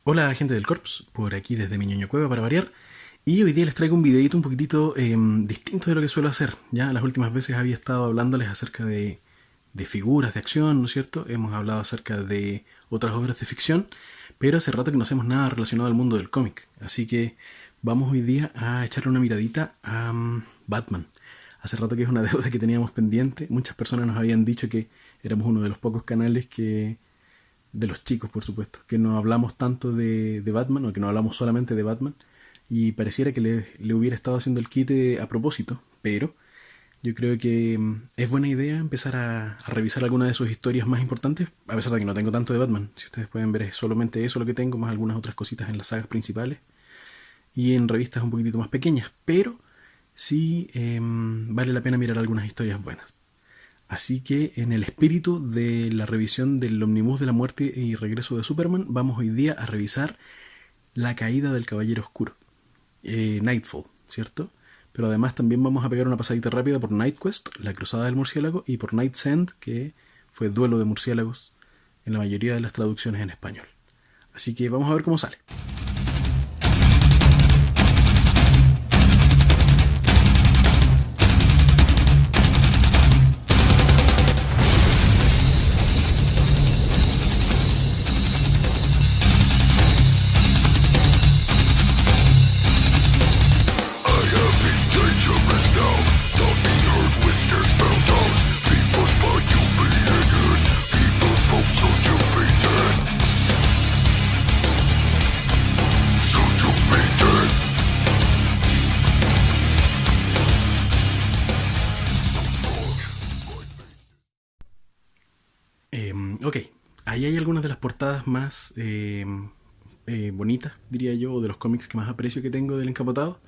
Hola gente del Corps, por aquí desde mi ñoño cueva para variar. Y hoy día les traigo un videito un poquitito distinto de lo que suelo hacer. Ya las últimas veces había estado hablándoles acerca de figuras de acción, ¿no es cierto? Hemos hablado acerca de otras obras de ficción, pero hace rato que no hacemos nada relacionado al mundo del cómic. Así que vamos hoy día a echarle una miradita a Batman. Hace rato que es una deuda que teníamos pendiente. Muchas personas nos habían dicho que éramos uno de los pocos canales que de los chicos, por supuesto, que no hablamos tanto de Batman o que no hablamos solamente de Batman y pareciera que le hubiera estado haciendo el quite a propósito, pero yo creo que es buena idea empezar a revisar algunas de sus historias más importantes, a pesar de que no tengo tanto de Batman. Si ustedes pueden ver, es solamente eso lo que tengo, más algunas otras cositas en las sagas principales y en revistas un poquitito más pequeñas, pero sí vale la pena mirar algunas historias buenas. Así que en el espíritu de la revisión del Omnibus de la Muerte y Regreso de Superman, vamos hoy día a revisar la caída del Caballero Oscuro, Nightfall, ¿cierto? Pero además también vamos a pegar una pasadita rápida por Night Quest, la Cruzada del Murciélago, y por Night's End, que fue Duelo de Murciélagos en la mayoría de las traducciones en español. Así que vamos a ver cómo sale. Ok, ahí hay algunas de las portadas más bonitas, diría yo, o de los cómics que más aprecio que tengo del encapotado.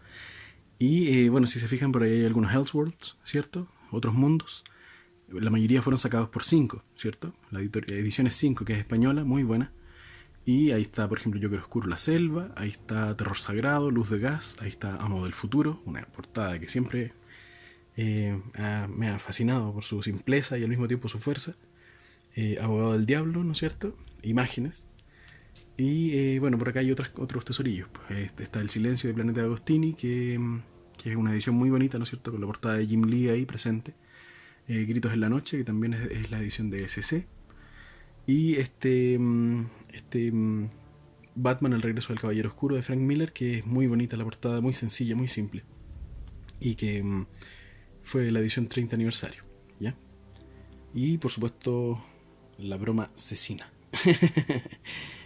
Y bueno, si se fijan, por ahí hay algunos Elseworlds, ¿cierto? Otros mundos. La mayoría fueron sacados por 5, ¿cierto? La edición es 5, que es española, muy buena. Y ahí está, por ejemplo, Joker Oscuro, La Selva. Ahí está Terror Sagrado, Luz de Gas. Ahí está Amo del Futuro, una portada que siempre me ha fascinado por su simpleza y al mismo tiempo su fuerza. Abogado del Diablo, ¿no es cierto? Imágenes. Y bueno, por acá hay otros tesorillos. Pues, está El Silencio de Planeta de Agostini, que es una edición muy bonita, ¿no es cierto? Con la portada de Jim Lee ahí presente. Gritos en la Noche, que también es la edición de SC. Y Batman, El Regreso del Caballero Oscuro de Frank Miller, que es muy bonita la portada, muy sencilla, muy simple. Y que fue la edición 30 aniversario, ¿ya? Y por supuesto, la broma Cecina.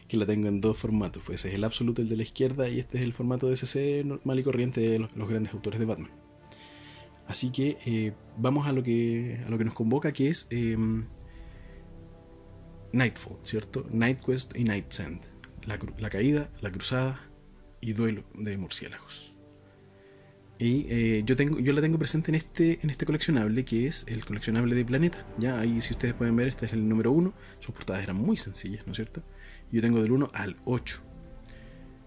Que la tengo en dos formatos. Pues es el Absolute, el de la izquierda, y este es el formato de CC normal y corriente de los grandes autores de Batman. Así que vamos a lo que nos convoca, que es Nightfall, ¿cierto? Night Quest y Night's End. La caída, la cruzada y duelo de murciélagos. Y yo la tengo presente en este coleccionable, que es el coleccionable de Planeta. Ya ahí, si ustedes pueden ver, este es el número 1. Sus portadas eran muy sencillas, ¿no es cierto? Yo tengo del 1 al 8.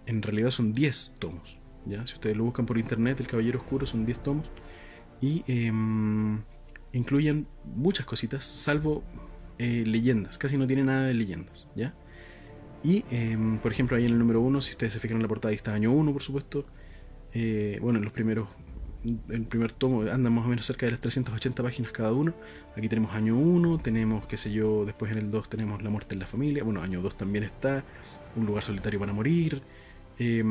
En realidad son 10 tomos. ¿Ya? Si ustedes lo buscan por internet, El Caballero Oscuro son 10 tomos. Y incluyen muchas cositas, salvo leyendas. Casi no tiene nada de leyendas. ¿Ya? Y por ejemplo, ahí en el número 1, si ustedes se fijan en la portada, ahí está año 1, por supuesto. Bueno, en los primeros, el primer tomo andan más o menos cerca de las 380 páginas cada uno. Aquí tenemos año 1, tenemos, qué sé yo, después en el 2 tenemos La Muerte en la Familia. Bueno, año 2 también está Un Lugar Solitario para Morir. eh,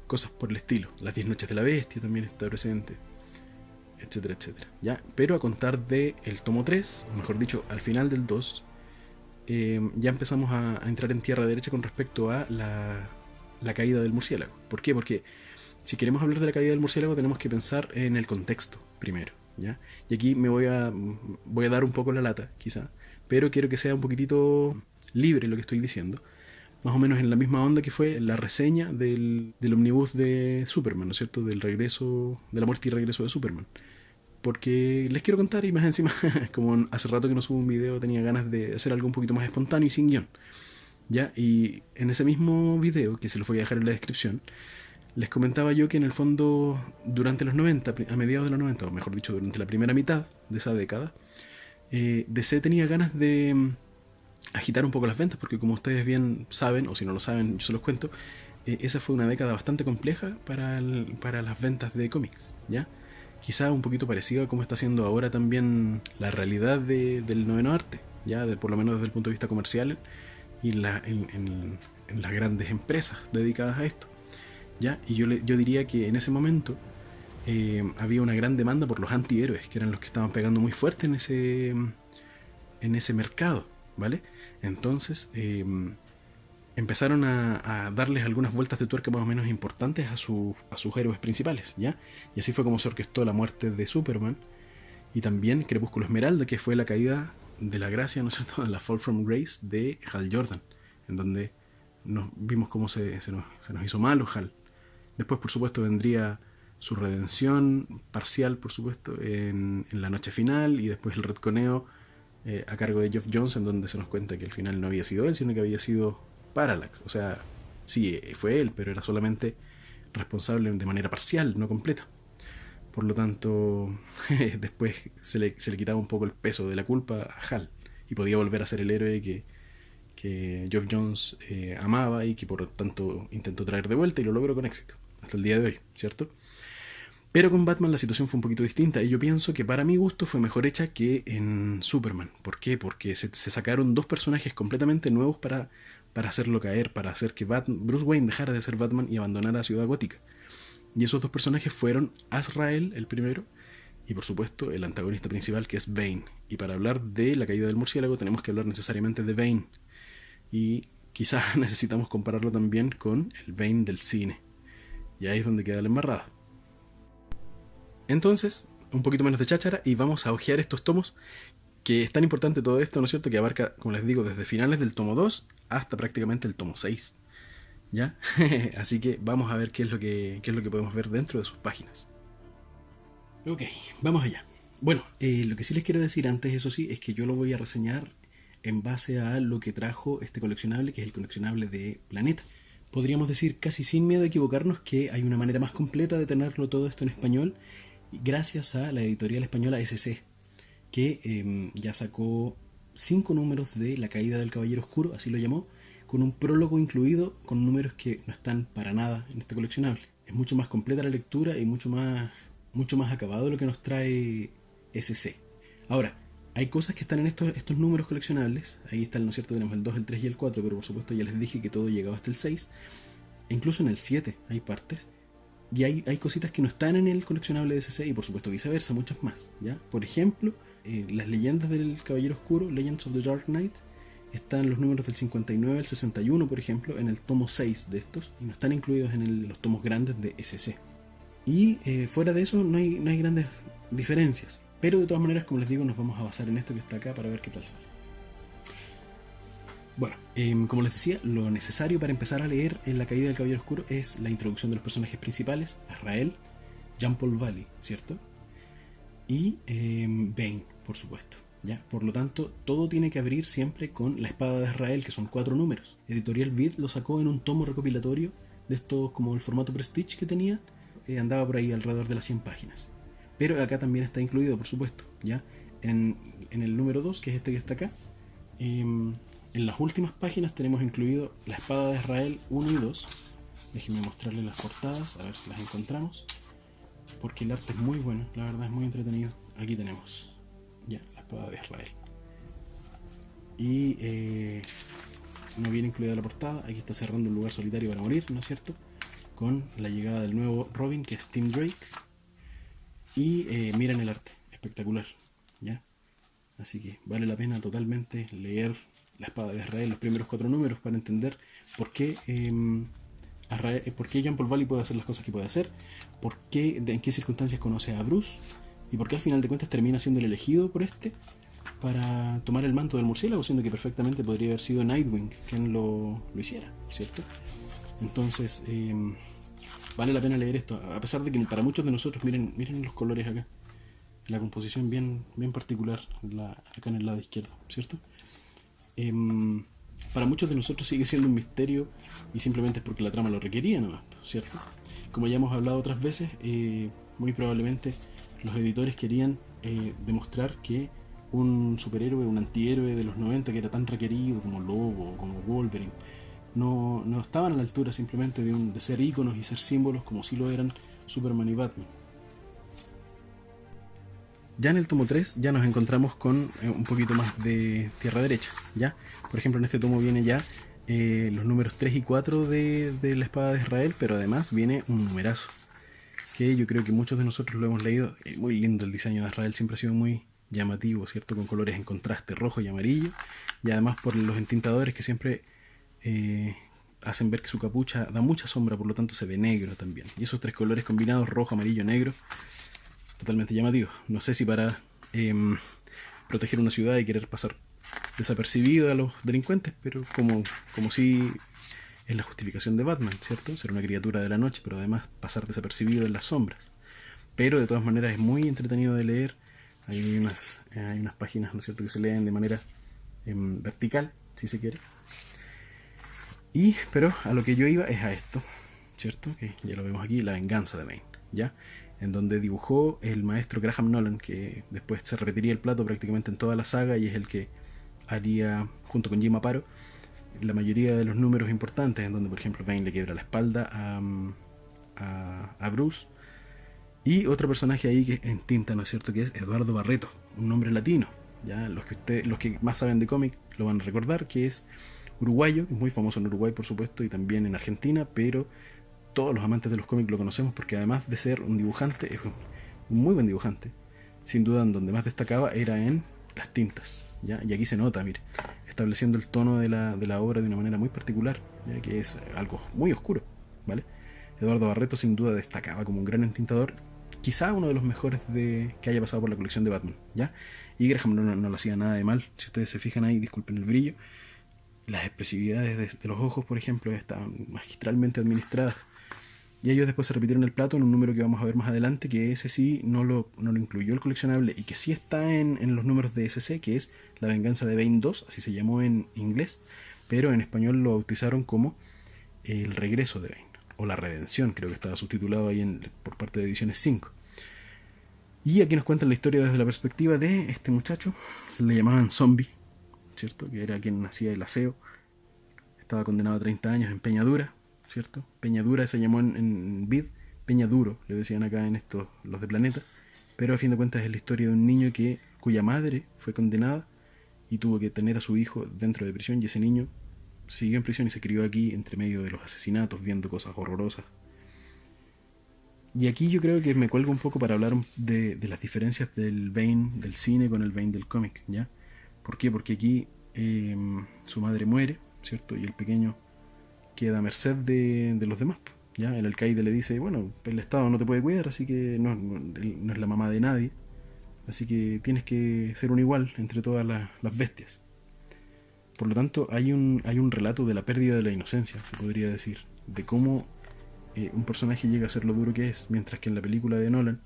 Cosas por el estilo. Las 10 Noches de la Bestia también está presente, etcétera, etcétera. ¿Ya? Pero a contar del tomo 3, o mejor dicho, al final del 2, ya empezamos a entrar en tierra derecha con respecto a la caída del murciélago. ¿Por qué? Porque si queremos hablar de la caída del murciélago, tenemos que pensar en el contexto primero, ¿ya? Y aquí voy a dar un poco la lata, quizá, pero quiero que sea un poquitito libre lo que estoy diciendo. Más o menos en la misma onda que fue la reseña del omnibus de Superman, ¿no es cierto? Del regreso, de la muerte y regreso de Superman. Porque les quiero contar, y más encima, como hace rato que no subo un video, tenía ganas de hacer algo un poquito más espontáneo y sin guión. ¿Ya? Y en ese mismo video, que se los voy a dejar en la descripción, les comentaba yo que en el fondo, durante los 90, a mediados de los 90, o mejor dicho, durante la primera mitad de esa década, DC tenía ganas agitar un poco las ventas, porque como ustedes bien saben, o si no lo saben, yo se los cuento, esa fue una década bastante compleja para las ventas de cómics, ¿ya? Quizá un poquito parecido a cómo está siendo ahora también la realidad del noveno arte, ya por lo menos desde el punto de vista comercial y en las grandes empresas dedicadas a esto, ¿ya? Y yo diría que en ese momento había una gran demanda por los antihéroes, que eran los que estaban pegando muy fuerte en ese mercado, ¿vale? Entonces empezaron a darles algunas vueltas de tuerca más o menos importantes a sus héroes principales, ¿ya? Y así fue como se orquestó la muerte de Superman y también Crepúsculo Esmeralda, que fue la caída de la gracia, ¿no es cierto?, la Fall from Grace de Hal Jordan, en donde nos vimos cómo se nos hizo malo Hal. Después, por supuesto, vendría su redención parcial, por supuesto, en la noche final, y después el retconeo a cargo de Geoff Johns, en donde se nos cuenta que al final no había sido él, sino que había sido Parallax. O sea, sí, fue él, pero era solamente responsable de manera parcial, no completa. Por lo tanto, después se le quitaba un poco el peso de la culpa a Hal y podía volver a ser el héroe que Geoff Johns amaba y que por lo tanto intentó traer de vuelta, y lo logró con éxito hasta el día de hoy, ¿cierto? Pero con Batman la situación fue un poquito distinta, y yo pienso que para mi gusto fue mejor hecha que en Superman. ¿Por qué? Porque se sacaron dos personajes completamente nuevos para hacerlo caer, para hacer que Bruce Wayne dejara de ser Batman y abandonara Ciudad Gótica. Y esos dos personajes fueron Azrael, el primero, y por supuesto el antagonista principal, que es Bane. Y para hablar de la caída del murciélago tenemos que hablar necesariamente de Bane. Y quizás necesitamos compararlo también con el Bane del cine. Y ahí es donde queda la embarrada. Entonces, un poquito menos de cháchara y vamos a hojear estos tomos, que es tan importante todo esto, ¿no es cierto?, que abarca, como les digo, desde finales del tomo 2 hasta prácticamente el tomo 6. ¿Ya? Así que vamos a ver qué es lo que podemos ver dentro de sus páginas. Ok, vamos allá. Bueno, lo que sí les quiero decir antes, eso sí, es que yo lo voy a reseñar en base a lo que trajo este coleccionable, que es el coleccionable de Planeta. Podríamos decir, casi sin miedo a equivocarnos, que hay una manera más completa de tenerlo todo esto en español, gracias a la editorial española SC, que ya sacó 5 números de La caída del Caballero Oscuro, así lo llamó, con un prólogo incluido, con números que no están para nada en este coleccionable. Es mucho más completa la lectura y mucho más acabado lo que nos trae SC. Ahora, hay cosas que están en estos números coleccionables. Ahí está, ¿no es cierto? Tenemos el 2, el 3 y el 4, pero por supuesto ya les dije que todo llegaba hasta el 6. E incluso en el 7 hay partes. Y hay cositas que no están en el coleccionable de SC, y por supuesto viceversa, muchas más, ¿ya? Por ejemplo, las leyendas del Caballero Oscuro, Legends of the Dark Knight, están los números del 59 al 61, por ejemplo, en el tomo 6 de estos, y no están incluidos en los tomos grandes de SC. Y fuera de eso no hay grandes diferencias. Pero de todas maneras, como les digo, nos vamos a basar en esto que está acá para ver qué tal sale. Bueno, como les decía, lo necesario para empezar a leer en La caída del Caballero Oscuro es la introducción de los personajes principales, Azrael, Jean-Paul Valley, ¿cierto? Y Bane, por supuesto, ¿ya? Por lo tanto, todo tiene que abrir siempre con La espada de Azrael, que son 4 números. Editorial Vid lo sacó en un tomo recopilatorio de estos, como el formato Prestige que tenía, andaba por ahí alrededor de las 100 páginas. Pero acá también está incluido, por supuesto, ¿ya? En el número 2, que es este que está acá, en las últimas páginas tenemos incluido La espada de Azrael 1 y 2. Déjenme mostrarles las portadas, a ver si las encontramos, porque el arte es muy bueno, la verdad es muy entretenido. Aquí tenemos ya La espada de Azrael. Y no viene incluida la portada. Aquí está cerrando Un lugar solitario para morir, ¿no es cierto?, con la llegada del nuevo Robin, que es Tim Drake. Y miren el arte, espectacular, ¿ya? Así que vale la pena totalmente leer La espada de Azrael, los primeros 4 números, para entender por qué Jean-Paul Valley puede hacer las cosas que puede hacer, en qué circunstancias conoce a Bruce, y por qué al final de cuentas termina siendo el elegido por para tomar el manto del murciélago, siendo que perfectamente podría haber sido Nightwing quien lo hiciera, ¿cierto? Entonces, vale la pena leer esto, a pesar de que para muchos de nosotros, miren los colores acá, la composición bien particular acá en el lado izquierdo, ¿cierto? Para muchos de nosotros sigue siendo un misterio, y simplemente es porque la trama lo requería nomás, ¿cierto? Como ya hemos hablado otras veces, muy probablemente los editores querían demostrar que un superhéroe, un antihéroe de los 90 que era tan requerido como Lobo, como Wolverine. No estaban a la altura simplemente de ser íconos y ser símbolos como si lo eran Superman y Batman. Ya en el tomo 3 ya nos encontramos con un poquito más de tierra derecha, ¿ya? Por ejemplo, en este tomo viene ya los números 3 y 4 de la espada de Israel, pero además viene un numerazo, que yo creo que muchos de nosotros lo hemos leído. Muy lindo el diseño de Israel, siempre ha sido muy llamativo, ¿cierto? Con colores en contraste, rojo y amarillo, y además por los entintadores que siempre hacen ver que su capucha da mucha sombra, por lo tanto se ve negro también. Y esos tres colores combinados, rojo, amarillo, negro, totalmente llamativo. No sé si para proteger una ciudad y querer pasar desapercibido a los delincuentes, pero como si es la justificación de Batman, ¿cierto? Ser una criatura de la noche, pero además pasar desapercibido en las sombras. Pero de todas maneras es muy entretenido de leer. Hay unas páginas, ¿no es cierto?, que se leen de manera vertical, si se quiere. Pero a lo que yo iba es a esto, ¿cierto? Que ya lo vemos aquí, La venganza de Bane, ¿ya? En donde dibujó el maestro Graham Nolan, que después se repetiría el plato prácticamente en toda la saga y es el que haría, junto con Jim Aparo, la mayoría de los números importantes, en donde por ejemplo Bane le quiebra la espalda a Bruce. Y otro personaje ahí que en tinta, ¿no es cierto?, que es Eduardo Barreto, un nombre latino. Ya los que más saben de cómic lo van a recordar, que es uruguayo, que es muy famoso en Uruguay por supuesto y también en Argentina, pero todos los amantes de los cómics lo conocemos porque además de ser un dibujante, es un muy buen dibujante. Sin duda en donde más destacaba era en las tintas, ¿ya? Y aquí se nota, mire, estableciendo el tono de la obra de una manera muy particular, ¿ya? Que es algo muy oscuro, ¿vale? Eduardo Barreto sin duda destacaba como un gran entintador, quizá uno de los mejores que haya pasado por la colección de Batman, ¿ya? Y Graham no lo hacía nada de mal, si ustedes se fijan ahí, disculpen el brillo, las expresividades de los ojos, por ejemplo, estaban magistralmente administradas. Y ellos después se repitieron el plato en un número que vamos a ver más adelante, que ese sí no lo incluyó el coleccionable y que sí está en los números de SC, que es La venganza de Bane 2, así se llamó en inglés, pero en español lo bautizaron como El regreso de Bane, o La redención, creo que estaba subtitulado ahí por parte de Ediciones 5. Y aquí nos cuentan la historia desde la perspectiva de este muchacho, le llamaban Zombie, ¿cierto? Que era quien hacía el aseo, estaba condenado a 30 años en Peñadura, ¿cierto? Peñadura se llamó en Vid, Peñaduro, le decían acá en estos, los de Planeta, pero a fin de cuentas es la historia de un niño cuya madre fue condenada y tuvo que tener a su hijo dentro de prisión, y ese niño siguió en prisión y se crió aquí entre medio de los asesinatos, viendo cosas horrorosas. Y aquí yo creo que me cuelgo un poco para hablar de las diferencias del Bane del cine con el Bane del cómic, ¿ya? ¿Por qué? Porque aquí su madre muere, ¿cierto? Y el pequeño queda a merced de los demás, ¿ya? El alcaide le dice, bueno, el Estado no te puede cuidar, así que no es la mamá de nadie, así que tienes que ser un igual entre todas las bestias. Por lo tanto, hay un relato de la pérdida de la inocencia, se podría decir, de cómo un personaje llega a ser lo duro que es, mientras que en la película de Nolan,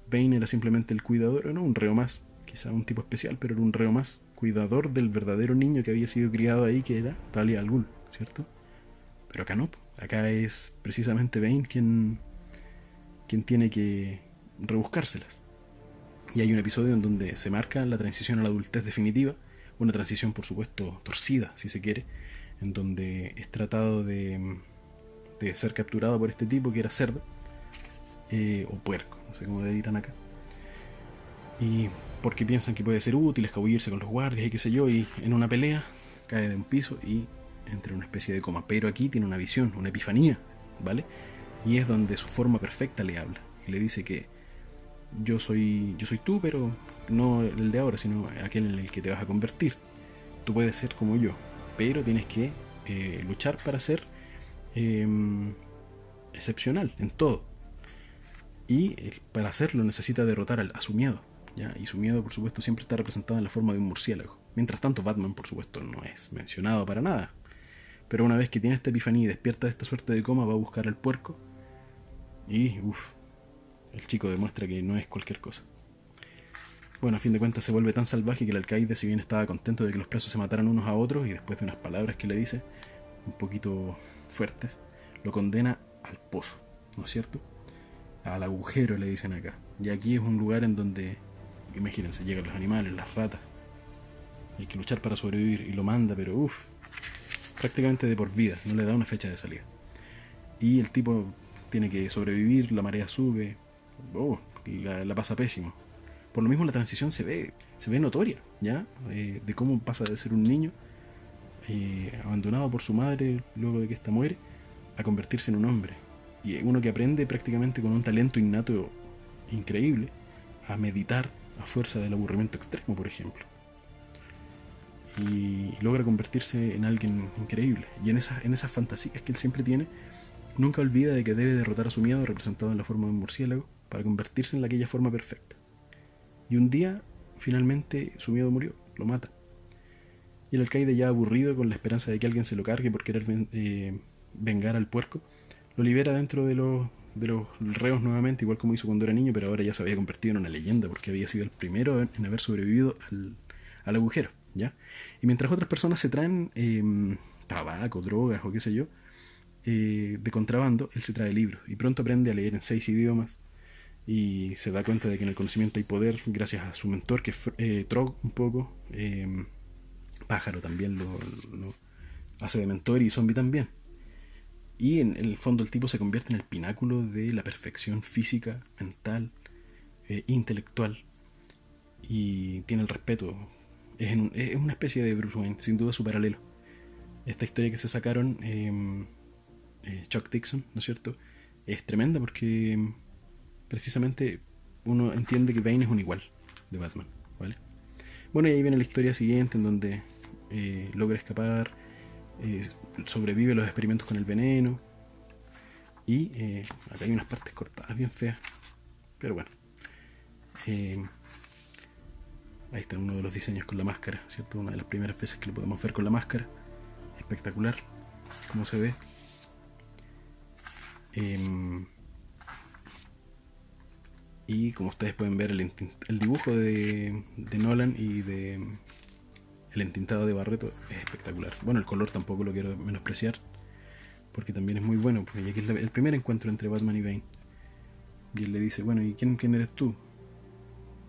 Bane era simplemente el cuidador, no un reo más, quizá un tipo especial, pero era un reo más, cuidador del verdadero niño que había sido criado ahí, que era Talia al Ghul, ¿cierto? Pero acá no, acá es precisamente Bane quien tiene que rebuscárselas. Y hay un episodio en donde se marca la transición a la adultez definitiva, una transición por supuesto torcida, si se quiere, en donde es tratado de ser capturado por este tipo que era cerdo, o puerco, no sé cómo le dirán acá, y porque piensan que puede ser útil escabullirse con los guardias y qué sé yo, y en una pelea cae de un piso y entra en una especie de coma, pero aquí tiene una visión, una epifanía, ¿vale? Y es donde su forma perfecta le habla y le dice que yo soy tú, pero no el de ahora, sino aquel en el que te vas a convertir. Tú puedes ser como yo, pero tienes que luchar para ser excepcional en todo. Y para hacerlo necesita derrotar a su miedo, ¿ya? Y su miedo, por supuesto, siempre está representado en la forma de un murciélago. Mientras tanto, Batman, por supuesto, no es mencionado para nada. Pero una vez que tiene esta epifanía y despierta de esta suerte de coma, va a buscar al puerco. Y, el chico demuestra que no es cualquier cosa. Bueno, a fin de cuentas se vuelve tan salvaje que el alcaide, si bien estaba contento de que los presos se mataran unos a otros, y después de unas palabras que le dice, un poquito fuertes, lo condena al pozo, ¿no es cierto? Al agujero le dicen acá. Y aquí es un lugar en donde imagínense, llegan los animales, las ratas, hay que luchar para sobrevivir, y lo manda, pero uff, prácticamente de por vida, no le da una fecha de salida. Y el tipo tiene que sobrevivir, la marea sube, la pasa pésimo. Por lo mismo la transición se ve notoria, ¿ya? De cómo pasa de ser un niño abandonado por su madre luego de que ésta muere, a convertirse en un hombre. Y uno que aprende prácticamente con un talento innato increíble a meditar a fuerza del aburrimiento extremo, por ejemplo. Y logra convertirse en alguien increíble. Y en esas fantasías que él siempre tiene, nunca olvida de que debe derrotar a su miedo, representado en la forma de un murciélago, para convertirse en aquella forma perfecta. Y un día, finalmente, su miedo murió, lo mata. Y el alcaide, ya aburrido, con la esperanza de que alguien se lo cargue por querer vengar al puerco, lo libera dentro de los reos nuevamente, igual como hizo cuando era niño, pero ahora ya se había convertido en una leyenda porque había sido el primero en haber sobrevivido al agujero, ¿ya? Y mientras otras personas se traen tabaco, drogas o qué sé yo, de contrabando, él se trae libros y pronto aprende a leer en 6 idiomas y se da cuenta de que en el conocimiento hay poder gracias a su mentor, que es Trog un poco. Pájaro también lo hace de mentor, y Zombie también. Y en el fondo el tipo se convierte en el pináculo de la perfección física, mental, intelectual, y tiene el respeto. Es una especie de Bruce Wayne, sin duda su paralelo. Esta historia que se sacaron Chuck Dixon, ¿no es cierto?, es tremenda porque precisamente uno entiende que Bane es un igual de Batman, ¿vale? Bueno, y ahí viene la historia siguiente, en donde logra escapar, sobrevive los experimentos con el veneno, y acá hay unas partes cortadas bien feas, pero bueno, ahí está uno de los diseños con la máscara, ¿cierto? Una de las primeras veces que lo podemos ver con la máscara. Espectacular cómo se ve. Y como ustedes pueden ver, el dibujo de Nolan y el entintado de Barreto es espectacular. Bueno, el color tampoco lo quiero menospreciar, porque también es muy bueno, porque aquí es el primer encuentro entre Batman y Bane. Y él le dice, bueno, ¿y quién eres tú?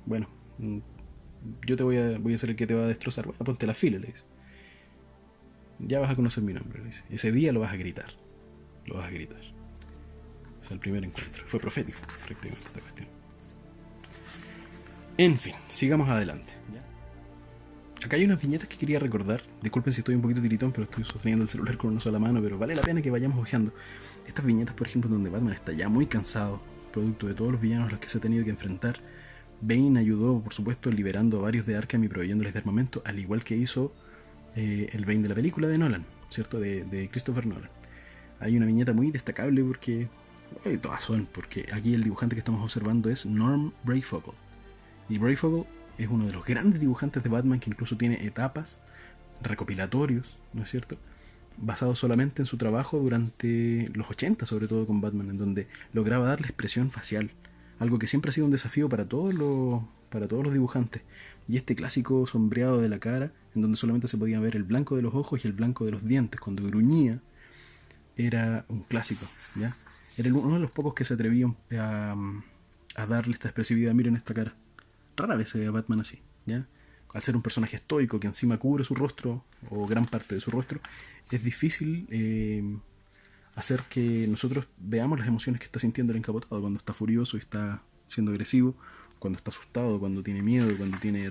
Bueno, yo voy a ser el que te va a destrozar. Bueno, ponte la fila, le dice. Ya vas a conocer mi nombre, le dice. Ese día lo vas a gritar. Lo vas a gritar. Es el primer encuentro. Fue profético, prácticamente, esta cuestión. En fin, sigamos adelante. Acá hay unas viñetas que quería recordar. Disculpen si estoy un poquito tiritón, pero estoy sosteniendo el celular con una sola mano, pero vale la pena que vayamos hojeando. Estas viñetas, por ejemplo, donde Batman está ya muy cansado, producto de todos los villanos a los que se ha tenido que enfrentar. Bane ayudó, por supuesto, liberando a varios de Arkham y proveyéndoles de armamento, al igual que hizo el Bane de la película de Nolan, ¿cierto? De Christopher Nolan. Hay una viñeta muy destacable porque... todas son, porque aquí el dibujante que estamos observando es Norm Breyfogle. Y Breyfogle es uno de los grandes dibujantes de Batman, que incluso tiene etapas, recopilatorios, ¿no es cierto?, basados solamente en su trabajo durante los 80, sobre todo con Batman, en donde lograba darle expresión facial, algo que siempre ha sido un desafío para todos los dibujantes. Y este clásico sombreado de la cara, en donde solamente se podía ver el blanco de los ojos y el blanco de los dientes cuando gruñía, era un clásico, ¿ya? Era uno de los pocos que se atrevían a darle esta expresividad. Miren esta cara. Rara vez se ve a Batman así, ¿ya? Al ser un personaje estoico que encima cubre su rostro, o gran parte de su rostro, es difícil hacer que nosotros veamos las emociones que está sintiendo el encapotado, cuando está furioso y está siendo agresivo, cuando está asustado, cuando tiene miedo, cuando tiene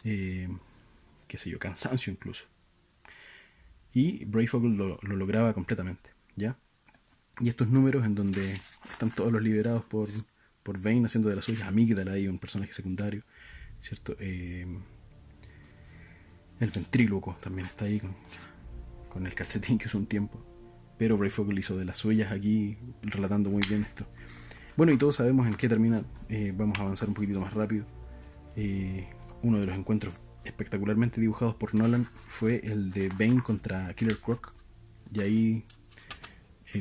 qué sé yo, cansancio incluso. Y Breyfogle lo lograba completamente, ¿ya? Y estos números en donde están todos los liberados por Bane haciendo de las suyas, Amígdala ahí, un personaje secundario, ¿cierto? El ventríloco también está ahí con el calcetín que usó un tiempo, pero Breyfogle hizo de las suyas aquí, relatando muy bien esto. Bueno, y todos sabemos en qué termina. Vamos a avanzar un poquitito más rápido. Uno de los encuentros espectacularmente dibujados por Nolan fue el de Bane contra Killer Croc, y ahí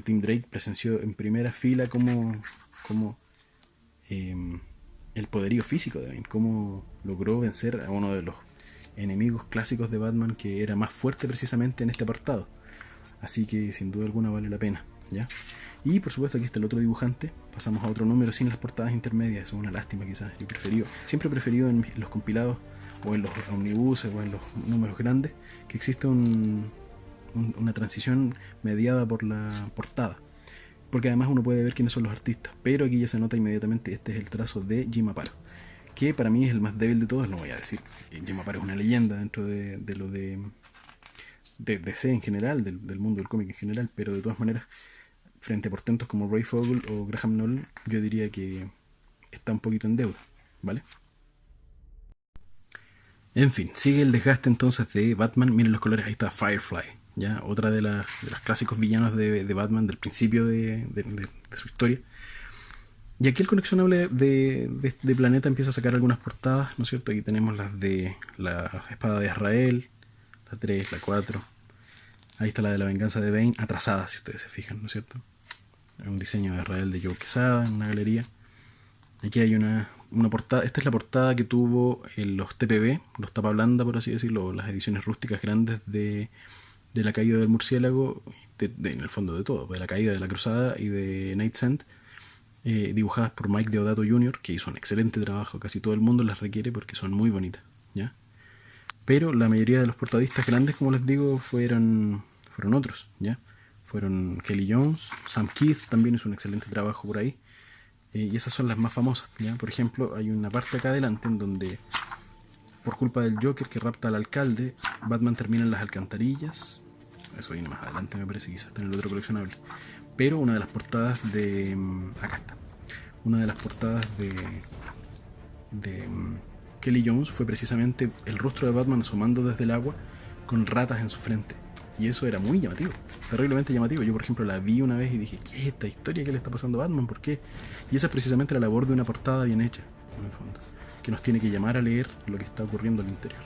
Tim Drake presenció en primera fila como el poderío físico de Bane, cómo logró vencer a uno de los enemigos clásicos de Batman, que era más fuerte precisamente en este apartado. Así que sin duda alguna vale la pena. ¿ya? Y por supuesto aquí está el otro dibujante. Pasamos a otro número sin las portadas intermedias. Eso es una lástima quizás. Siempre he preferido en los compilados o en los omnibuses o en los números grandes que existe una transición mediada por la portada. Porque además uno puede ver quiénes son los artistas. Pero aquí ya se nota inmediatamente, este es el trazo de Jim Aparo, que para mí es el más débil de todos. No voy a decir, Jim Aparo es una leyenda dentro de lo de DC en general, del mundo del cómic en general, pero de todas maneras, frente a portentos como Ray Fogel o Graham Nolan, yo diría que está un poquito en deuda, ¿vale? En fin, sigue el desgaste entonces de Batman. Miren los colores, ahí está Firefly, ¿ya? Otra de los clásicos villanos de Batman del principio de su historia. Y aquí el coleccionable de Planeta empieza a sacar algunas portadas, ¿no es cierto? Aquí tenemos las de la espada de Azrael, la 3, la 4. Ahí está la de la venganza de Bane, atrasada, si ustedes se fijan, ¿no es cierto? Un diseño de Azrael de Joe Quesada en una galería. Aquí hay una portada. Esta es la portada que tuvo los TPB, los tapa blanda, por así decirlo, las ediciones rústicas grandes de la caída del murciélago, en el fondo de todo, de la caída de la cruzada y de Night's End, dibujadas por Mike Deodato Jr., que hizo un excelente trabajo. Casi todo el mundo las requiere porque son muy bonitas, ¿ya? Pero la mayoría de los portadistas grandes, como les digo, fueron otros, ¿ya? Fueron Kelly Jones, Sam Keith también hizo un excelente trabajo por ahí. Y esas son las más famosas, ¿ya? Por ejemplo, hay una parte acá adelante en donde, por culpa del Joker que rapta al alcalde, Batman termina en las alcantarillas. Eso viene más adelante, me parece, quizás está en el otro coleccionable. Pero una de las portadas de... acá está. Una de las portadas de Kelly Jones fue precisamente el rostro de Batman asomando desde el agua con ratas en su frente. Y eso era muy llamativo, terriblemente llamativo. Yo, por ejemplo, la vi una vez y dije, ¿qué es esta historia? ¿Qué le está pasando a Batman? ¿Por qué? Y esa es precisamente la labor de una portada bien hecha, en el fondo, que nos tiene que llamar a leer lo que está ocurriendo al interior,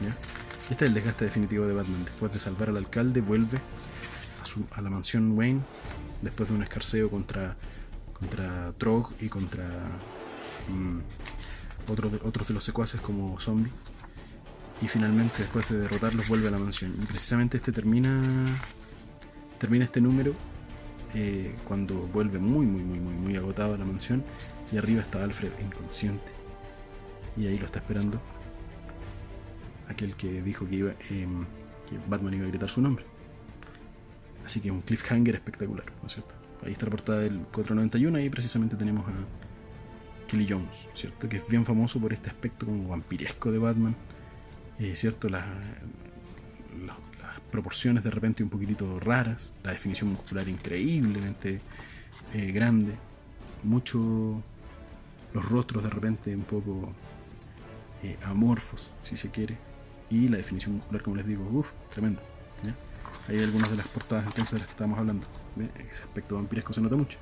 ¿ya? Este es el desgaste definitivo de Batman. Después de salvar al alcalde, vuelve a la mansión Wayne, después de un escarceo contra Trog y contra otros de los secuaces como Zombie. Y finalmente, después de derrotarlos, vuelve a la mansión. Y precisamente termina este número cuando vuelve muy agotado a la mansión. Y arriba está Alfred inconsciente. Y ahí lo está esperando aquel que dijo que Batman iba a gritar su nombre. Así que un cliffhanger espectacular, ¿no es cierto? Ahí está la portada del 491. Y ahí precisamente tenemos a Kelly Jones, ¿cierto? Que es bien famoso por este aspecto como vampiresco de Batman. ¿Cierto? Las proporciones de repente un poquitito raras, la definición muscular increíblemente grande, mucho los rostros de repente un poco amorfos, si se quiere, y la definición muscular, como les digo, tremendo, ¿ya? Hay algunas de las portadas entonces de las que estábamos hablando, ¿ve? Ese aspecto vampiresco se nota mucho.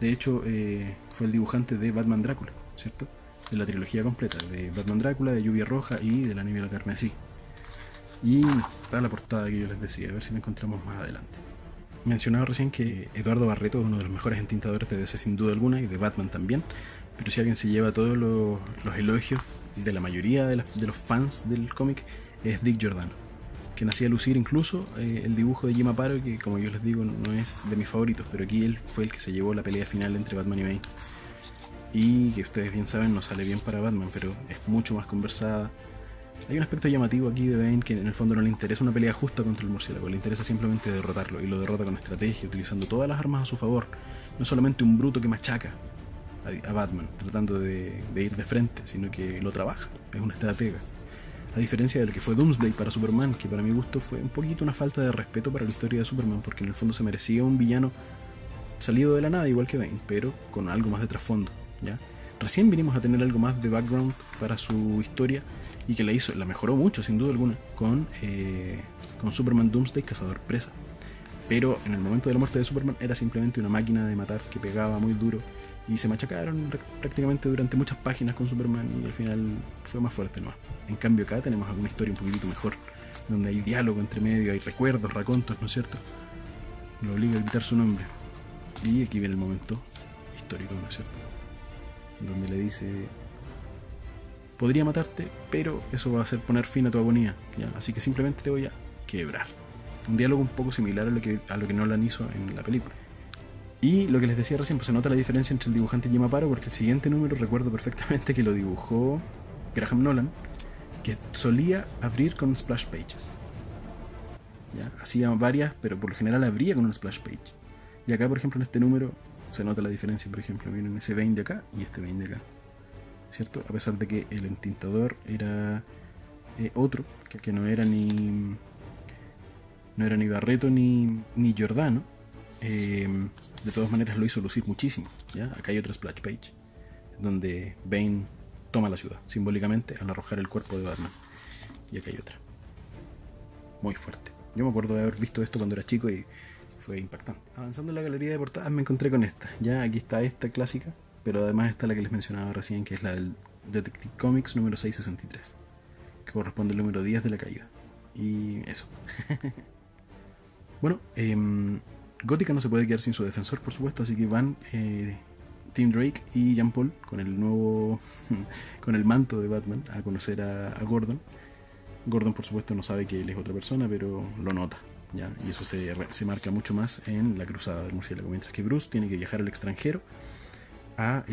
De hecho, fue el dibujante de Batman Drácula, ¿cierto? De la trilogía completa, de Batman Drácula, de Lluvia Roja y de La Niebla Carmesí. Y está la portada que yo les decía, a ver si la encontramos más adelante. Mencionaba recién que Eduardo Barreto es uno de los mejores entintadores de DC sin duda alguna, y de Batman también, pero si alguien se lleva todos los elogios de la mayoría de los fans del cómic, es Dick Giordano, que hacía lucir incluso el dibujo de Jim Aparo, que como yo les digo no es de mis favoritos, pero aquí él fue el que se llevó la pelea final entre Batman y Bane. Y que ustedes bien saben no sale bien para Batman, pero es mucho más conversada. Hay un aspecto llamativo aquí de Bane que en el fondo no le interesa una pelea justa contra el murciélago, le interesa simplemente derrotarlo, y lo derrota con estrategia, utilizando todas las armas a su favor. No es solamente un bruto que machaca a Batman tratando de ir de frente, sino que lo trabaja, es una estratega. A diferencia de lo que fue Doomsday para Superman, que para mi gusto fue un poquito una falta de respeto para la historia de Superman, porque en el fondo se merecía un villano salido de la nada, igual que Bane, pero con algo más de trasfondo, ¿ya? Recién vinimos a tener algo más de background para su historia, y que la mejoró mucho, sin duda alguna, con Superman Doomsday, Cazador Presa. Pero en el momento de la muerte de Superman era simplemente una máquina de matar que pegaba muy duro, y se machacaron prácticamente durante muchas páginas con Superman, y al final fue más fuerte nomás. En cambio acá tenemos alguna historia un poquitito mejor, donde hay diálogo entre medio, hay recuerdos, racontos, ¿no es cierto? Lo obliga a gritar su nombre. Y aquí viene el momento histórico, ¿no es cierto? Donde le dice: podría matarte, pero eso va a hacer poner fin a tu agonía, ¿ya? Así que simplemente te voy a quebrar. Un diálogo un poco similar a lo que Nolan hizo en la película. Y lo que les decía recién, pues se nota la diferencia entre el dibujante Jim Aparo, porque el siguiente número recuerdo perfectamente que lo dibujó Graham Nolan, que solía abrir con splash pages. ¿Ya? Hacía varias, pero por lo general abría con un splash page. Y acá, por ejemplo, en este número se nota la diferencia. Por ejemplo, miren ese vein de acá y este vein de acá, ¿cierto? A pesar de que el entintador era otro, que no era ni Barreto ni Giordano, de todas maneras lo hizo lucir muchísimo. ¿Ya? Acá hay otra splash page donde Bane toma la ciudad simbólicamente al arrojar el cuerpo de Batman. Y acá hay otra. Muy fuerte. Yo me acuerdo de haber visto esto cuando era chico y fue impactante. Avanzando en la galería de portadas me encontré con esta. Ya aquí está esta clásica, pero además está la que les mencionaba recién, que es la del Detective Comics número 663, que corresponde al número 10 de la caída. Y eso. Bueno, Gótica no se puede quedar sin su defensor, por supuesto, así que van Tim Drake y Jean Paul con el nuevo con el manto de Batman a conocer a Gordon. Gordon, por supuesto, no sabe que él es otra persona, pero lo nota, ¿ya? Y eso se marca mucho más en la cruzada del murciélago, mientras que Bruce tiene que viajar al extranjero a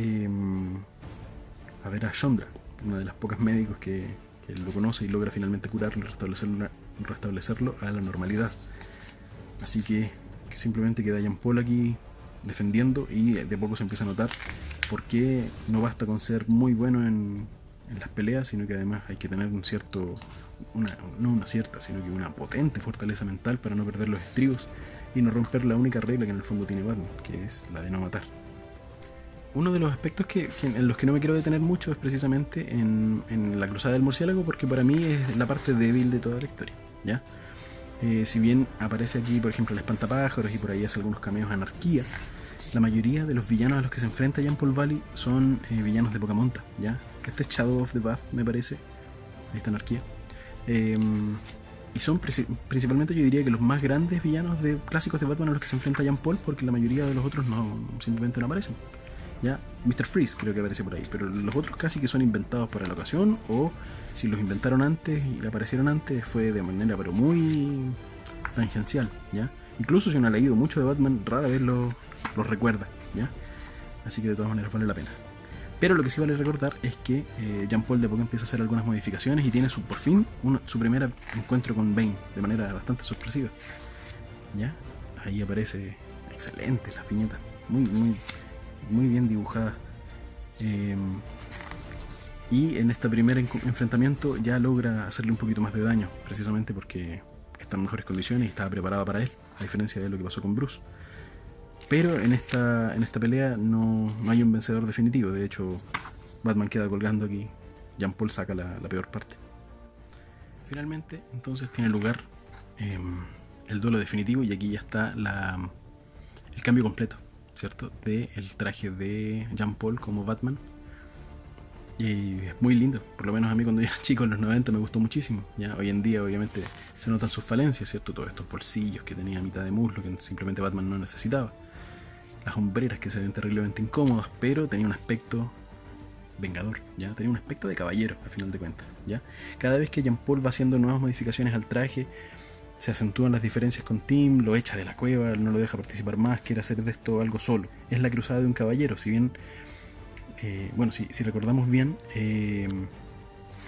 ver a Chandra, una de las pocas médicos que lo conoce y logra finalmente curarlo y restablecerlo a la normalidad. Así que simplemente queda Jean Paul aquí defendiendo, y de poco se empieza a notar por qué no basta con ser muy bueno en las peleas, sino que además hay que tener no una cierta, sino que una potente fortaleza mental para no perder los estribos y no romper la única regla que en el fondo tiene Batman, que es la de no matar. Uno de los aspectos en los que no me quiero detener mucho es precisamente en la cruzada del murciélago, porque para mí es la parte débil de toda la historia, ¿ya? Si bien aparece aquí, por ejemplo, el espantapájaros y por ahí hace algunos cameos Anarquía, la mayoría de los villanos a los que se enfrenta Jean Paul Valley son villanos de poca monta, ¿ya? Este es Shadow of the Bath, me parece. Ahí está Anarquía. Y son principalmente, yo diría que los más grandes villanos clásicos de Batman a los que se enfrenta Jean Paul, porque la mayoría de los otros simplemente no aparecen. ¿Ya? Mr. Freeze creo que aparece por ahí, pero los otros casi que son inventados para la ocasión, o si los inventaron antes y aparecieron antes fue de manera pero muy tangencial, ¿ya? Incluso si uno ha leído mucho de Batman, rara vez los recuerda, ¿ya? Así que de todas maneras vale la pena. Pero lo que sí vale recordar es que Jean Paul de poco empieza a hacer algunas modificaciones y tiene por fin su primer encuentro con Bane de manera bastante sorpresiva, ¿ya? Ahí aparece excelente la viñeta, muy bien dibujada. Y en este primer enfrentamiento ya logra hacerle un poquito más de daño, precisamente porque está en mejores condiciones y estaba preparada para él, a diferencia de lo que pasó con Bruce. Pero en esta pelea no hay un vencedor definitivo. De hecho, Batman queda colgando aquí. Jean Paul saca la peor parte. Finalmente, entonces tiene lugar el duelo definitivo, y aquí ya está el cambio completo, ¿cierto? Del traje de Jean Paul como Batman. Y es muy lindo, por lo menos a mí cuando yo era chico en los 90 me gustó muchísimo. Ya hoy en día obviamente se notan sus falencias, ¿cierto? Todos estos bolsillos que tenía a mitad de muslo que simplemente Batman no necesitaba. Las hombreras que se ven terriblemente incómodas, pero tenía un aspecto vengador, ¿ya? Tenía un aspecto de caballero, al final de cuentas, ¿ya? Cada vez que Jean Paul va haciendo nuevas modificaciones al traje, se acentúan las diferencias con Tim, lo echa de la cueva, no lo deja participar más, quiere hacer de esto algo solo. Es la cruzada de un caballero, si bien, si recordamos bien,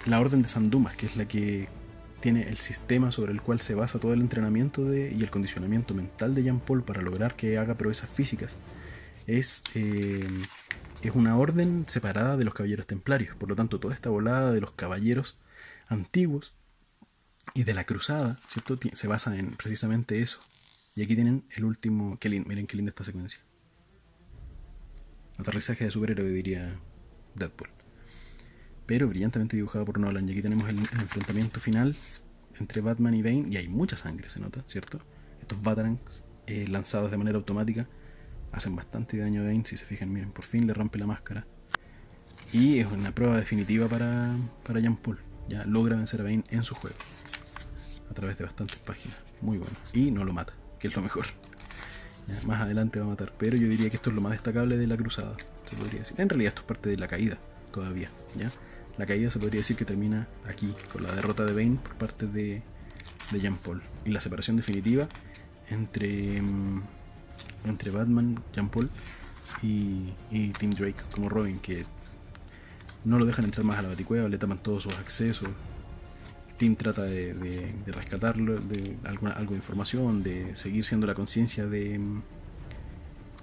la Orden de San Dumas, que es la que tiene el sistema sobre el cual se basa todo el entrenamiento y el condicionamiento mental de Jean Paul para lograr que haga proezas físicas, es una orden separada de los caballeros templarios. Por lo tanto, toda esta volada de los caballeros antiguos y de la cruzada, ¿cierto?, se basa en precisamente eso. Y aquí tienen el último. Miren qué linda esta secuencia. Aterrizaje de superhéroe, diría Deadpool. Pero brillantemente dibujado por Nolan. Y aquí tenemos el enfrentamiento final entre Batman y Bane. Y hay mucha sangre, se nota, ¿cierto? Estos Batarangs lanzados de manera automática hacen bastante daño a Bane. Si se fijan, miren, por fin le rompe la máscara. Y es una prueba definitiva para Jean Paul. Ya logra vencer a Bane en su juego a través de bastantes páginas. Muy bueno. Y no lo mata, que es lo mejor. Ya, más adelante va a matar. Pero yo diría que esto es lo más destacable de la cruzada, se podría decir. En realidad esto es parte de la caída todavía, ¿ya? La caída se podría decir que termina aquí, con la derrota de Bane por parte de Jean Paul. Y la separación definitiva entre entre Batman, Jean Paul y Tim Drake como Robin, que no lo dejan entrar más a la Baticueva, le tapan todos sus accesos. Tim trata de rescatarlo, de algo de información, de seguir siendo la conciencia de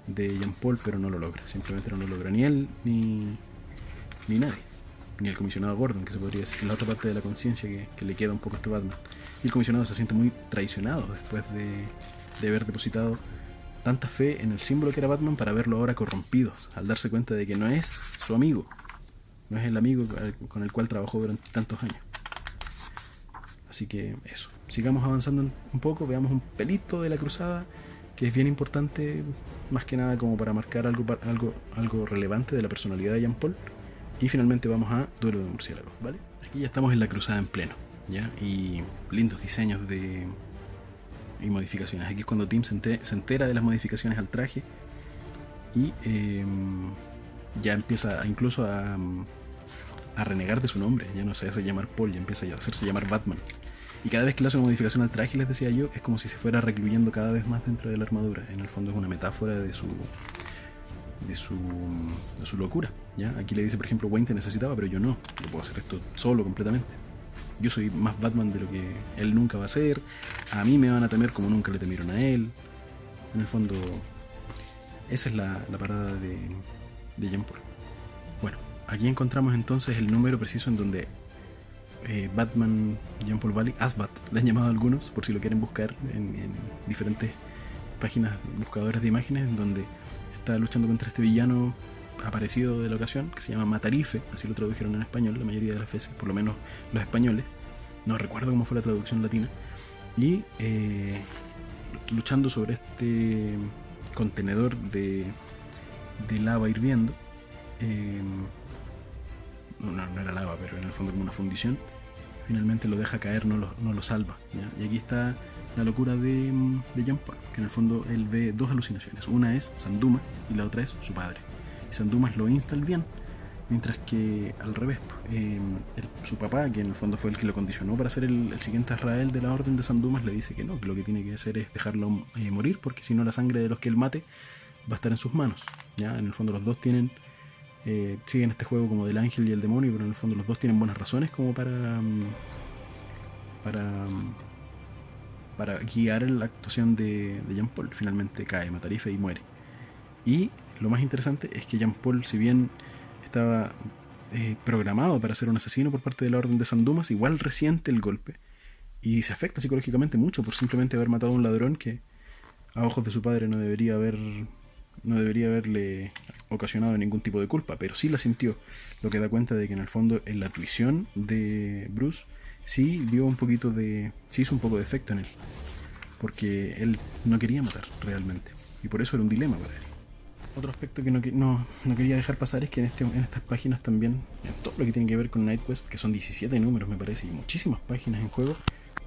Jean Paul, pero no lo logra, simplemente no lo logra ni él ni nadie, ni el comisionado Gordon, que se podría decir que es la otra parte de la conciencia que le queda un poco a este Batman. Y el comisionado se siente muy traicionado después de haber depositado tanta fe en el símbolo que era Batman para verlo ahora corrompido, al darse cuenta de que no es su amigo, no es el amigo con el cual trabajó durante tantos años. Así que eso, sigamos avanzando un poco, veamos un pelito de la cruzada, que es bien importante, más que nada como para marcar algo relevante de la personalidad de Jean Paul. Y finalmente vamos a Duelo de Murciélagos, ¿vale? Aquí ya estamos en la cruzada en pleno, ¿ya? Y lindos diseños y modificaciones. Aquí es cuando Tim se entera de las modificaciones al traje y ya empieza incluso a renegar de su nombre. Ya no se hace llamar Paul, ya empieza a hacerse llamar Batman. Y cada vez que le hace una modificación al traje, les decía yo, es como si se fuera recluyendo cada vez más dentro de la armadura. En el fondo es una metáfora de su locura, ¿ya? Aquí le dice, por ejemplo, Wayne te necesitaba, pero yo no. Yo puedo hacer esto solo, completamente. Yo soy más Batman de lo que él nunca va a ser. A mí me van a temer como nunca le temieron a él. En el fondo, esa es la parada de Jean Paul. Bueno, aquí encontramos entonces el número preciso en donde Batman, Jean Paul Valley, Asbat, le han llamado a algunos, por si lo quieren buscar en diferentes páginas buscadoras de imágenes, en donde está luchando contra este villano aparecido de la ocasión, que se llama Matarife, así lo tradujeron en español la mayoría de las veces, por lo menos los españoles. No recuerdo cómo fue la traducción latina. Y luchando sobre este contenedor de lava hirviendo. No era lava, pero en el fondo como una fundición. Finalmente lo deja caer, no lo salva, ¿ya? Y aquí está la locura de Jean Paul, que en el fondo él ve dos alucinaciones. Una es San Dumas y la otra es su padre. Y San Dumas lo insta al bien, mientras que al revés, su papá, que en el fondo fue el que lo condicionó para ser el siguiente Azrael de la Orden de San Dumas, le dice que no, que lo que tiene que hacer es dejarlo morir, porque si no la sangre de los que él mate va a estar en sus manos, ¿ya? En el fondo los dos siguen este juego como del ángel y el demonio, pero en el fondo los dos tienen buenas razones como para guiar la actuación de Jean Paul. Finalmente cae Matarife y muere. Y lo más interesante es que Jean Paul, si bien estaba programado para ser un asesino por parte de la Orden de San Dumas, igual resiente el golpe y se afecta psicológicamente mucho por simplemente haber matado a un ladrón que a ojos de su padre no debería haberle ocasionado ningún tipo de culpa, pero sí la sintió, lo que da cuenta de que en el fondo en la tuición de Bruce sí hizo un poco de efecto en él, porque él no quería matar realmente, y por eso era un dilema para él. Otro aspecto que no quería dejar pasar es que en estas páginas también, en todo lo que tiene que ver con Night Quest, que son 17 números me parece, y muchísimas páginas en juego,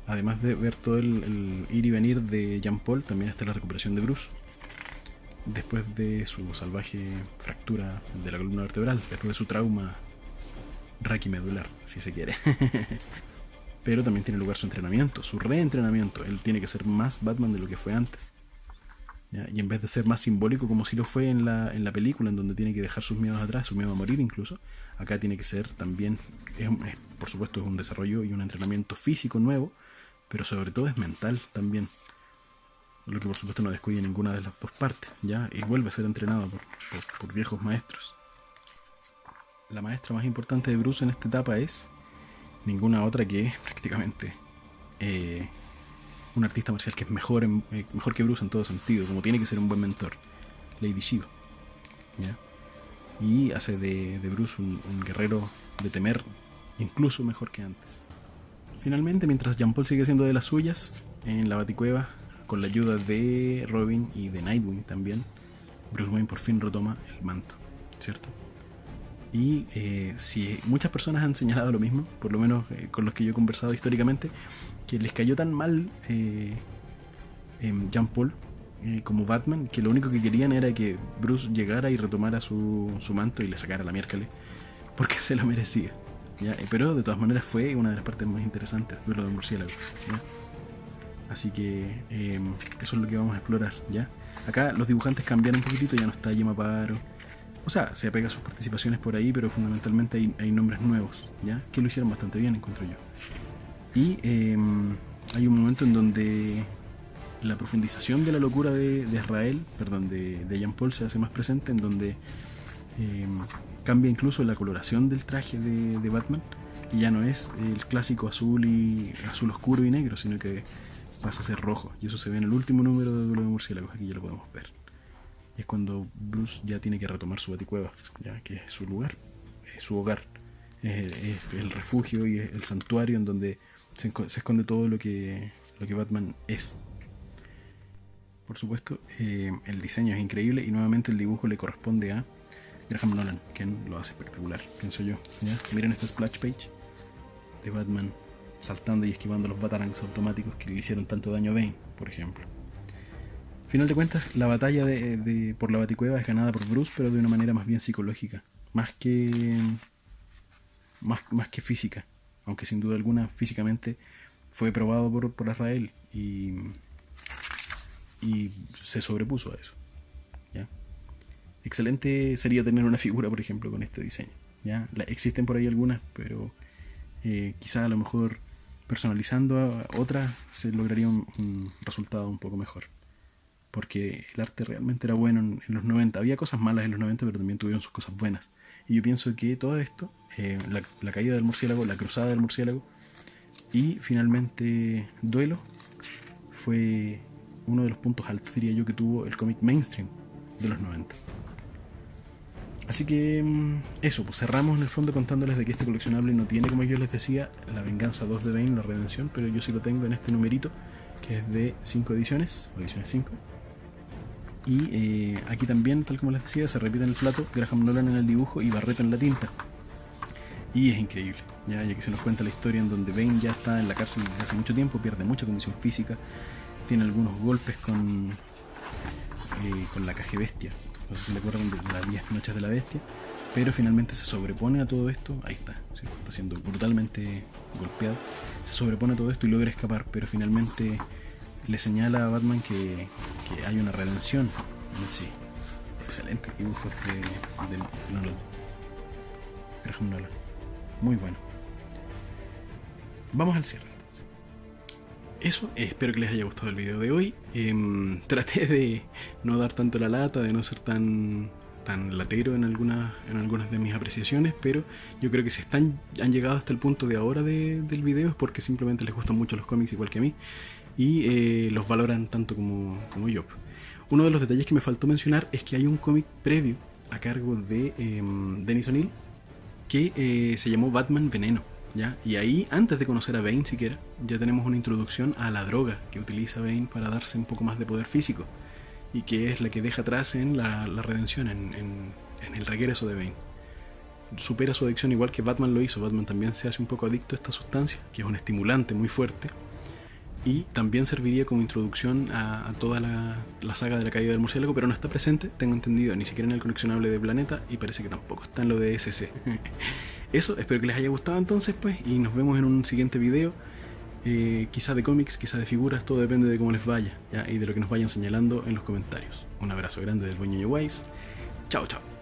además de ver todo el ir y venir de Jean Paul, también está la recuperación de Bruce después de su salvaje fractura de la columna vertebral, después de su trauma raquimedular, si se quiere. Pero también tiene lugar su entrenamiento, su reentrenamiento. Él tiene que ser más Batman de lo que fue antes, ¿ya? Y en vez de ser más simbólico como si lo fue en la película, en donde tiene que dejar sus miedos atrás, su miedo a morir incluso, acá tiene que ser también, por supuesto es un desarrollo y un entrenamiento físico nuevo, pero sobre todo es mental también, lo que por supuesto no descuide ninguna de las dos partes, ¿ya? Y vuelve a ser entrenado por viejos maestros. La maestra más importante de Bruce en esta etapa es ninguna otra que prácticamente un artista marcial que es mejor que Bruce en todo sentido, como tiene que ser un buen mentor, Lady Shiva, ¿ya? Y hace de Bruce un guerrero de temer, incluso mejor que antes. Finalmente, mientras Jean Paul sigue siendo de las suyas en la Baticueva, con la ayuda de Robin y de Nightwing también, Bruce Wayne por fin retoma el manto, ¿cierto? Y si muchas personas han señalado lo mismo, por lo menos con los que yo he conversado históricamente, que les cayó tan mal Jean Paul como Batman, que lo único que querían era que Bruce llegara y retomara su manto y le sacara la miércoles, porque se lo merecía, ¿ya? Pero de todas maneras fue una de las partes más interesantes, Duelo de Murciélagos, ¿ya? Así que eso es lo que vamos a explorar, ¿ya? Acá los dibujantes cambian un poquitito, ya no está Jim Aparo. O sea, se apega a sus participaciones por ahí, pero fundamentalmente hay nombres nuevos, ¿ya? Que lo hicieron bastante bien, encuentro yo. Y hay un momento en donde la profundización de la locura de Israel, perdón, de Jean Paul se hace más presente, en donde cambia incluso la coloración del traje de Batman, y ya no es el clásico azul y azul oscuro y negro, sino que pasa a ser rojo, y eso se ve en el último número de Duelo de Murciélagos. Aquí ya lo podemos ver. Y es cuando Bruce ya tiene que retomar su baticueva, ya que es su lugar, es su hogar, es el refugio y es el santuario en donde se esconde todo lo que Batman es. Por supuesto, el diseño es increíble y nuevamente el dibujo le corresponde a Graham Nolan, quien lo hace espectacular, pienso yo, ¿ya? Miren esta splash page de Batman saltando y esquivando los batarangs automáticos que le hicieron tanto daño a Bane, por ejemplo. Final de cuentas, la batalla por la Baticueva es ganada por Bruce, pero de una manera más bien psicológica, más que física, aunque sin duda alguna físicamente fue probado por Azrael y se sobrepuso a eso, ¿ya? Excelente sería tener una figura, por ejemplo, con este diseño, ¿ya? Existen por ahí algunas, pero quizá a lo mejor personalizando a otras se lograría un resultado un poco mejor, porque el arte realmente era bueno en los 90. Había cosas malas en los 90, pero también tuvieron sus cosas buenas. Y yo pienso que todo esto, la caída del murciélago, la cruzada del murciélago y finalmente Duelo, fue uno de los puntos altos, diría yo, que tuvo el cómic mainstream de los 90. Así que eso, pues cerramos en el fondo contándoles de que este coleccionable no tiene, como yo les decía, la venganza 2 de Bane, la redención, pero yo sí lo tengo en este numerito, que es de 5 ediciones, o ediciones 5. Y aquí también, tal como les decía, se repite en el plato Graham Nolan en el dibujo y Barreto en la tinta. Y es increíble, ya que se nos cuenta la historia en donde Bane ya está en la cárcel desde hace mucho tiempo, pierde mucha condición física, tiene algunos golpes con la caja bestia. No sé si se acuerdan de las 10 noches de la bestia, pero finalmente se sobrepone a todo esto. Ahí está, ¿cierto? Está siendo brutalmente golpeado, se sobrepone a todo esto y logra escapar, pero finalmente le señala a Batman que hay una redención en sí. Excelente dibujo de Nolan, Graham Nolan, muy bueno. Vamos al cierre entonces. Eso, espero que les haya gustado el video de hoy. Traté de no dar tanto la lata, de no ser tan latero en algunas de mis apreciaciones, pero yo creo que si han llegado hasta el punto de ahora del video es porque simplemente les gustan mucho los cómics igual que a mí y los valoran tanto como yo. Uno de los detalles que me faltó mencionar es que hay un cómic previo a cargo de Dennis O'Neil que se llamó Batman Veneno, ¿ya? Y ahí, antes de conocer a Bane siquiera, ya tenemos una introducción a la droga que utiliza Bane para darse un poco más de poder físico y que es la que deja atrás en la redención, en el regreso de Bane. Supera su adicción igual que Batman lo hizo. Batman también se hace un poco adicto a esta sustancia, que es un estimulante muy fuerte, y también serviría como introducción a toda la saga de la caída del murciélago, pero no está presente, tengo entendido, ni siquiera en el coleccionable de Planeta, y parece que tampoco está en lo de SC. Eso, espero que les haya gustado entonces, pues, y nos vemos en un siguiente video, quizá de cómics, quizá de figuras, todo depende de cómo les vaya, ¿ya? Y de lo que nos vayan señalando en los comentarios. Un abrazo grande del buen Ñoño Wise. Chao, chao.